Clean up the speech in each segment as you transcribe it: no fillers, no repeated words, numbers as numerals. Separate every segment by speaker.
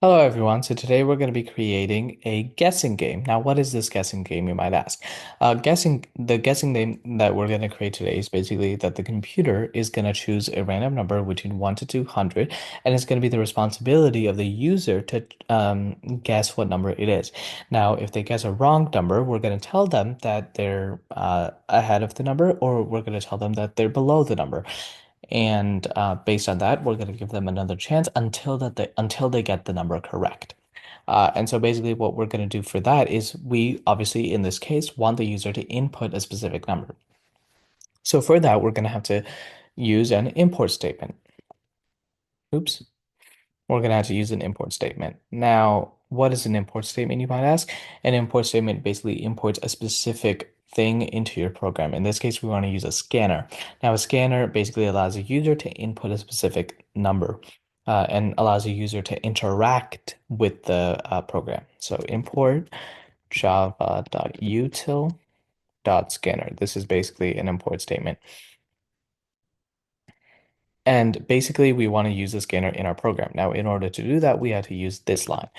Speaker 1: Hello everyone. So today we're going to be creating a guessing game. Now, what is this guessing game, you might ask? The guessing game that we're going to create today is basically that the computer is going to choose a random number between 1 to 200, and it's going to be the responsibility of the user to guess what number it is. Now, if they guess a wrong number, we're going to tell them that they're ahead of the number, or we're going to tell them that they're below the number. And based on that, we're going to give them another chance until they get the number correct. And so basically what we're going to do for that is we obviously in this case want the user to input a specific number. So for that, we're going to have to use an import statement. Oops. We're going to have to use an import statement. Now, what is an import statement, you might ask? An import statement basically imports a specific thing into your program. In this case, we want to use a scanner. Now, a scanner basically allows a user to input a specific number and allows a user to interact with the program. So import java.util.scanner. This is basically an import statement. And basically, we want to use the scanner in our program. Now, in order to do that, we have to use this line,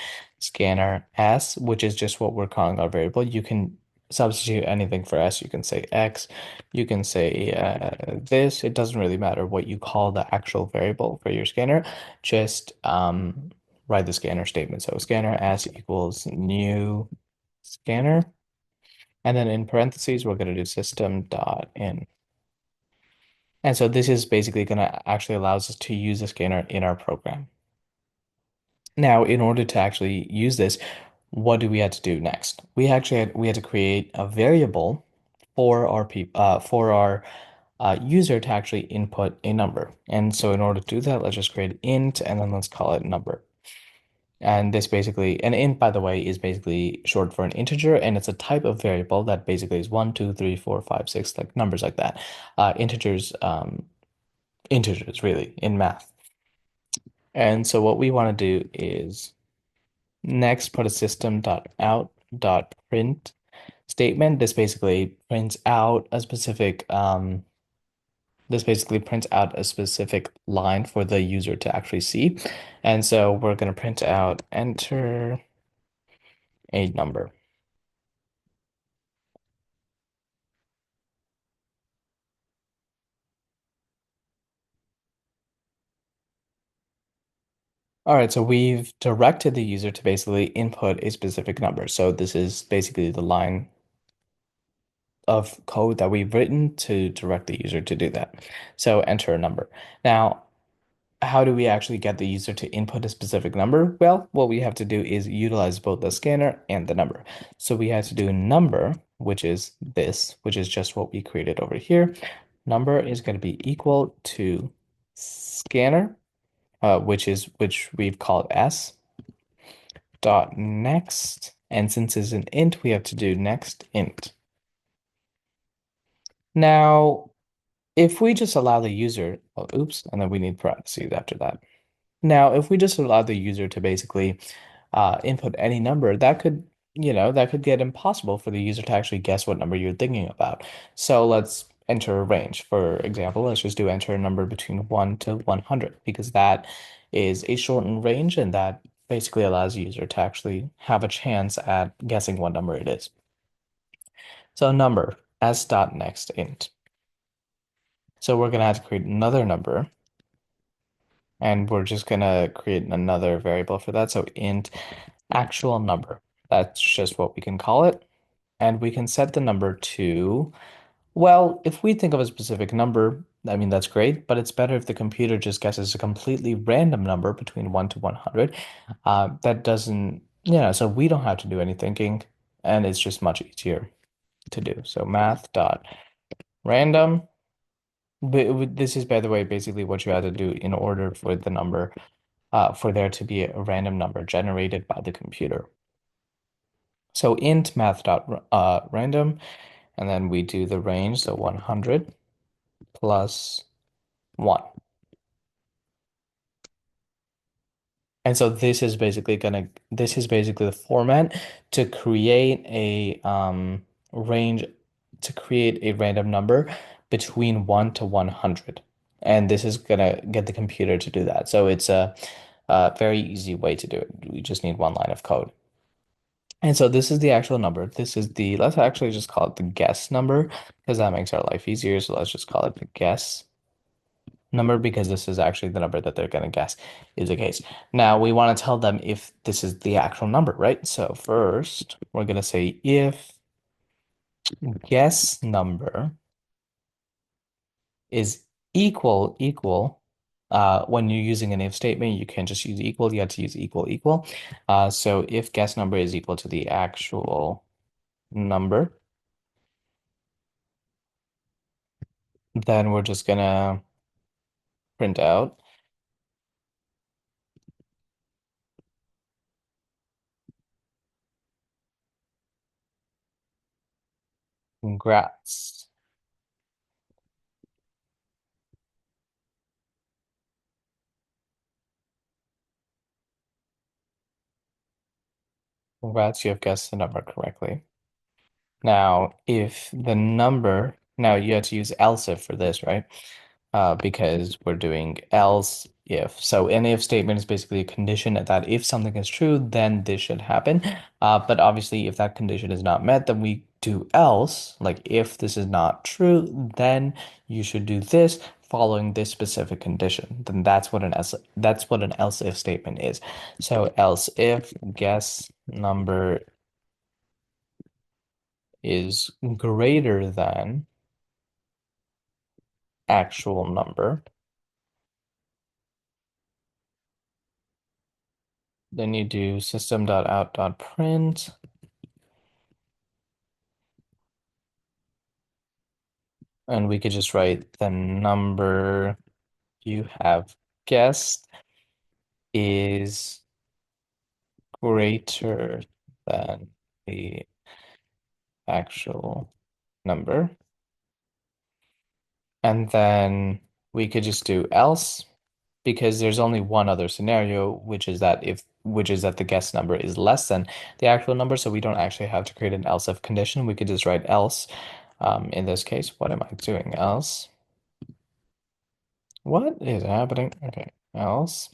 Speaker 1: scanner s, which is just what we're calling our variable. You can substitute anything for s. You can say x, you can say this. It doesn't really matter what you call the actual variable for your scanner. Just write the scanner statement. So scanner s equals new scanner. And then in parentheses, we're going to do system.in. And so this is basically going to actually allows us to use the scanner in our program. Now, in order to actually use this, what do we have to do next? We had to create a variable for our user to actually input a number. And so in order to do that, let's just create int and then let's call it number. And this basically, an int, by the way, is basically short for an integer, and it's a type of variable that basically is 1, 2, 3, 4, 5, 6, like numbers like that. Integers really in math. And so what we want to do is next put a system.out.print statement. This basically prints out a specific line for the user to actually see. And so we're going to print out enter a number. All right, so we've directed the user to basically input a specific number. So this is basically the line of code that we've written to direct the user to do that. So enter a number. Now, how do we actually get the user to input a specific number? Well, what we have to do is utilize both the scanner and the number. So we have to do number, which is this, which is just what we created over here. Number is going to be equal to scanner, which we've called s, dot next. And since it's an int, we have to do next int. Now, if we just allow the user, oh, oops, and then we need parentheses after that. Now, if we just allow the user to basically input any number, that could get impossible for the user to actually guess what number you're thinking about. So let's enter a range. For example, let's just do enter a number between 1 to 100 because that is a shortened range and that basically allows the user to actually have a chance at guessing what number it is. So number s dot next int. So we're gonna have to create another number. And we're just gonna create another variable for that. So int actual number. That's just what we can call it. And we can set the number to, well, if we think of a specific number, I mean, that's great, but it's better if the computer just guesses a completely random number between 1 to 100. That doesn't, so we don't have to do any thinking, and it's just much easier to do. So math dot random. But this is, by the way, basically what you have to do in order for the number for there to be a random number generated by the computer. So int math.random, and then we do the range, so 100 plus 1. And so this is basically the format to create a range, to create a random number between 1 to 100. And this is gonna get the computer to do that. So it's a Very easy way to do it. We just need one line of code. And so this is the actual number. This is the, let's actually just call it the guess number because that makes our life easier. So let's just call it the guess number because this is actually the number that they're going to guess is the case. Now we want to tell them if this is the actual number, right? So first we're going to say if guess number is equal. When you're using an if statement, you can't just use equal, you have to use equal. So if guess number is equal to the actual number, then we're just gonna print out congrats. Congrats, you have guessed the number correctly. Now, if the number, now you have to use else if for this, right? Because we're doing else if. So an if statement is basically a condition that if something is true, then this should happen. But obviously, if that condition is not met, then we do else. Like if this is not true, then you should do this following this specific condition. Then that's what an else if statement is. So else if guess number is greater than actual number, then you do system.out.print, and we could just write the number you have guessed is greater than the actual number. And then we could just do else because there's only one other scenario, which is that the guess number is less than the actual number, so we don't actually have to create an else if condition. We could just write else. In this case, what am I doing else? What is happening? Okay, else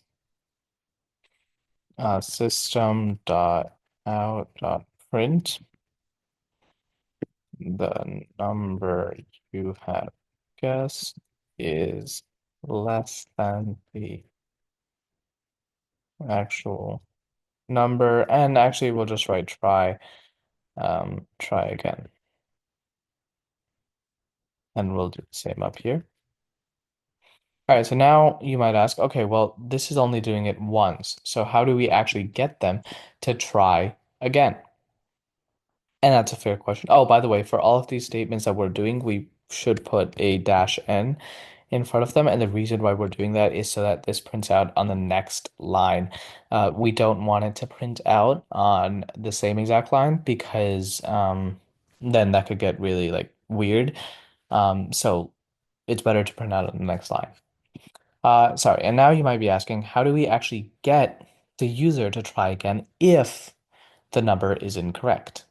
Speaker 1: system dot out dot print the number you have guessed is less than the actual number, and actually we'll just write try again, and we'll do the same up here. All right, so now you might ask, okay, well, this is only doing it once, so how do we actually get them to try again? And that's a fair question. Oh, by the way, for all of these statements that we're doing, we should put a dash n in front of them. And the reason why we're doing that is so that this prints out on the next line. We don't want it to print out on the same exact line because then that could get really like weird. So it's better to print out on the next line. Sorry, and now you might be asking, how do we actually get the user to try again if the number is incorrect?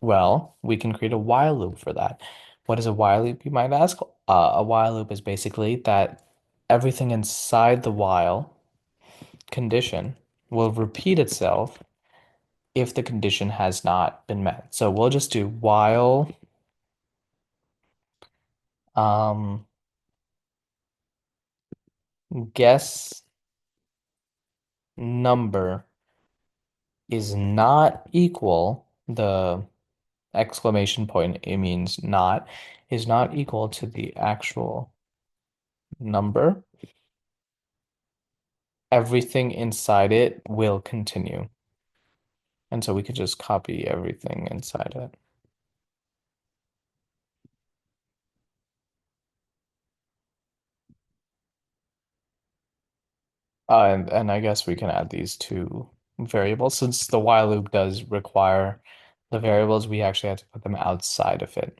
Speaker 1: Well, we can create a while loop for that. What is a while loop, you might ask? A while loop is basically that everything inside the while condition will repeat itself if the condition has not been met. So we'll just do while um, guess number is not equal, the exclamation point, it means not, is not equal to the actual number. Everything inside it will continue. And so we could just copy everything inside it. And I guess we can add these two variables. Since the while loop does require the variables, we actually have to put them outside of it.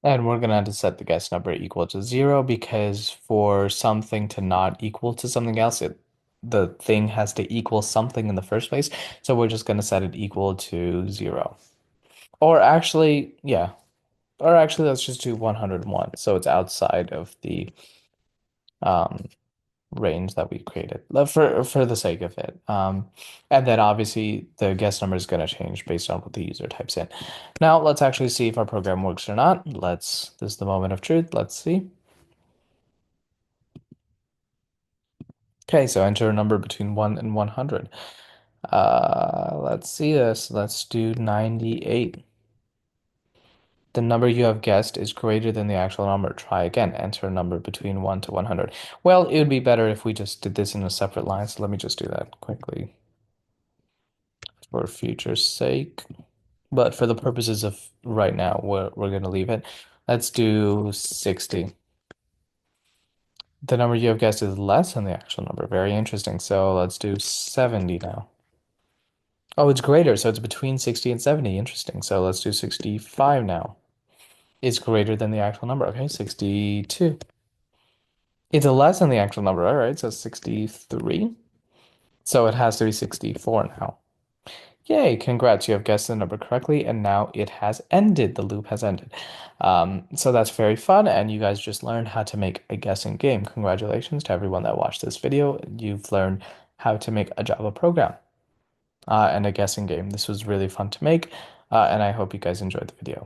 Speaker 1: And we're going to have to set the guess number equal to 0 because for something to not equal to something else, the thing has to equal something in the first place. So we're just going to set it equal to 0. Or actually, yeah. Or actually, let's just do 101. So it's outside of the um range that we created for the sake of it. And then obviously the guess number is going to change based on what the user types in. Now let's actually see if our program works or not. This is the moment of truth. Let's see. Okay, so enter a number between 1 and 100. Let's see this. Let's do 98. The number you have guessed is greater than the actual number. Try again. Enter a number between 1 to 100. Well, it would be better if we just did this in a separate line, so let me just do that quickly for future's sake. But for the purposes of right now, we're gonna leave it. Let's do 60. The number you have guessed is less than the actual number. Very interesting. So let's do 70 now. Oh, it's greater, so it's between 60 and 70. Interesting. So let's do 65 now. It's greater than the actual number. Okay, 62. It's less than the actual number. All right, so 63. So it has to be 64 now. Yay, congrats, you have guessed the number correctly, and now it has ended. The loop has ended. So that's very fun, and you guys just learned how to make a guessing game. Congratulations to everyone that watched this video. You've learned how to make a Java program and a guessing game. This was really fun to make, and I hope you guys enjoyed the video.